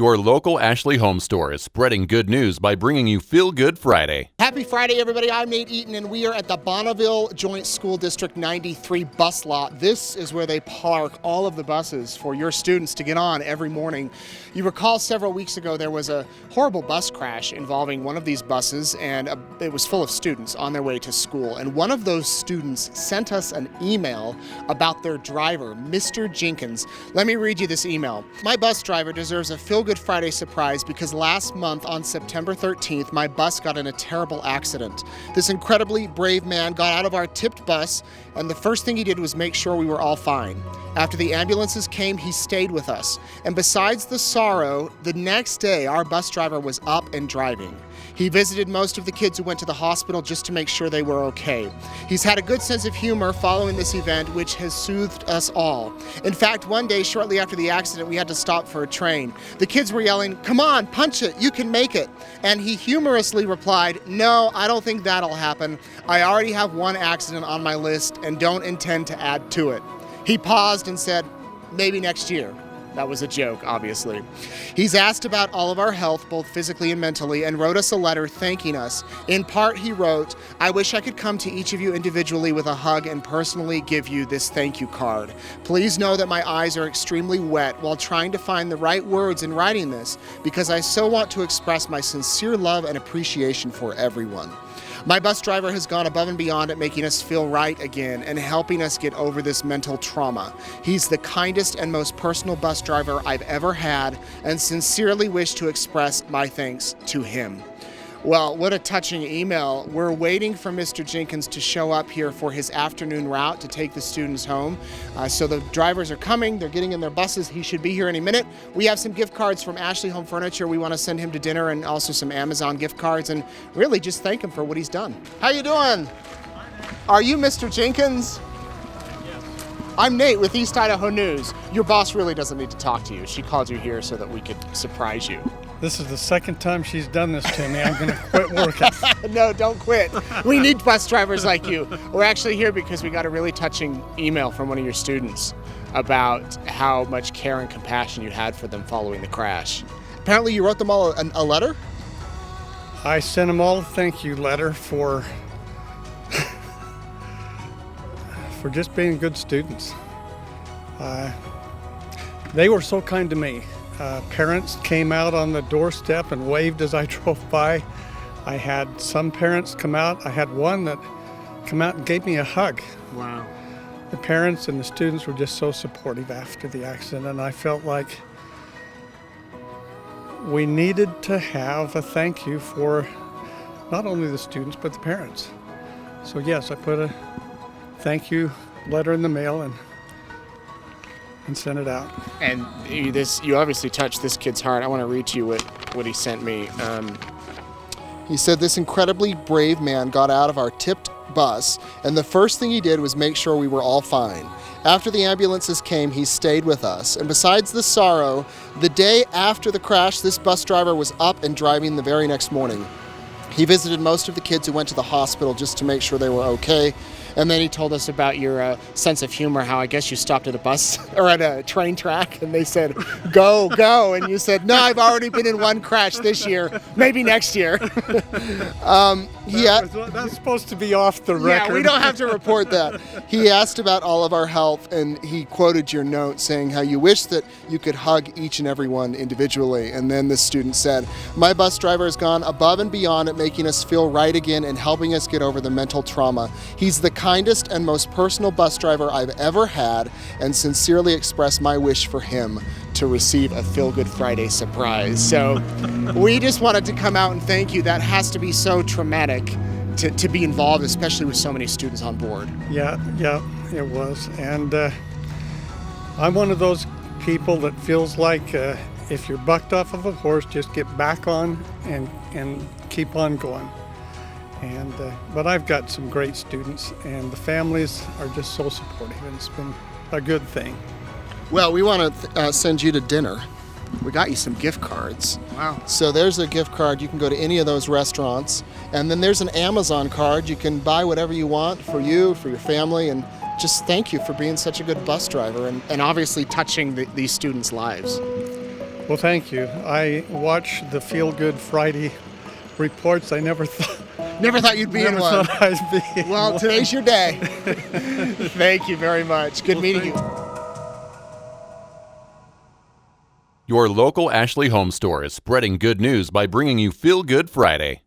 Your local Ashley HomeStore is spreading good news by bringing you Feel Good Friday. Happy Friday, everybody. I'm Nate Eaton, and we are at the Bonneville Joint School District 93 bus lot. This is where they park all of the buses for your students to get on every morning. You recall several weeks ago there was a horrible bus crash involving one of these buses, and it was full of students on their way to school. And one of those students sent us an email about their driver, Mr. Jenkins. Let me read you this email. My bus driver deserves a Feel Good Friday surprise because last month on September 13th, my bus got in a terrible accident. This incredibly brave man got out of our tipped bus, and the first thing he did was make sure we were all fine. After the ambulances came, he stayed with us. And besides the sorrow, the next day our bus driver was up and driving. He visited most of the kids who went to the hospital just to make sure they were okay. He's had a good sense of humor following this event, which has soothed us all. In fact, one day shortly after the accident, we had to stop for a train. The kids were yelling, "Come on, punch it, you can make it." And he humorously replied, "No, I don't think that'll happen. I already have one accident on my list and don't intend to add to it." He paused and said, "Maybe next year." That was a joke, obviously. He's asked about all of our health, both physically and mentally, and wrote us a letter thanking us. In part, he wrote, "I wish I could come to each of you individually with a hug and personally give you this thank you card. Please know that my eyes are extremely wet while trying to find the right words in writing this because I so want to express my sincere love and appreciation for everyone. My bus driver has gone above and beyond at making us feel right again and helping us get over this mental trauma. He's the kindest and most personal bus driver I've ever had and sincerely wish to express my thanks to him." Well, what a touching email. We're waiting for Mr. Jenkins to show up here for his afternoon route to take the students home. So the drivers are coming, they're getting in their buses. He should be here any minute. We have some gift cards from Ashley Home Furniture. We want to send him to dinner and also some Amazon gift cards and really just thank him for what he's done. How you doing? Are you Mr. Jenkins? Yes. I'm Nate with East Idaho News. Your boss really doesn't need to talk to you. She called you here so that we could surprise you. This is the second time she's done this to me. I'm going to quit working. No, don't quit. We need bus drivers like you. We're actually here because we got a really touching email from one of your students about how much care and compassion you had for them following the crash. Apparently you wrote them all a letter? I sent them all a thank you letter for just being good students. They were so kind to me. Parents came out on the doorstep and waved as I drove by. I had some parents come out. I had one that come out and gave me a hug. Wow. The parents and the students were just so supportive after the accident, and I felt like we needed to have a thank you for not only the students but the parents. So yes, I put a thank you letter in the mail and sent it out. And you obviously touched this kid's heart. I want to read to you what he sent me. He said, "This incredibly brave man got out of our tipped bus, and the first thing he did was make sure we were all fine. After the ambulances came, he stayed with us. And besides the sorrow, the day after the crash, this bus driver was up and driving the very next morning. He visited most of the kids who went to the hospital just to make sure they were okay." And then he told us about your sense of humor, how I guess you stopped at a bus or at a train track and they said, "Go, go." And you said, "No, I've already been in one crash this year, maybe next year." That's supposed to be off the record. Yeah, we don't have to report that. He asked about all of our health, and he quoted your note saying how you wish that you could hug each and every one individually. And then the student said, "My bus driver has gone above and beyond at making us feel right again and helping us get over the mental trauma. He's the kindest and most personal bus driver I've ever had and sincerely express my wish for him to receive a Feel Good Friday surprise." So we just wanted to come out and thank you. That has to be so traumatic to be involved, especially with so many students on board. Yeah, it was. And I'm one of those people that feels like if you're bucked off of a horse, just get back on and keep on going. And but I've got some great students, and the families are just so supportive, and it's been a good thing. Well, we want to send you to dinner. We got you some gift cards. Wow. So there's a gift card. You can go to any of those restaurants. And then there's an Amazon card. You can buy whatever you want for you, for your family, and just thank you for being such a good bus driver and obviously touching these students' lives. Well, thank you. I watch the Feel Good Friday reports. I never Never thought you'd be in one. thought I'd be in Well, one. today's your day. Thank you very much. Good meeting you. Your local Ashley Home Store is spreading good news by bringing you Feel Good Friday.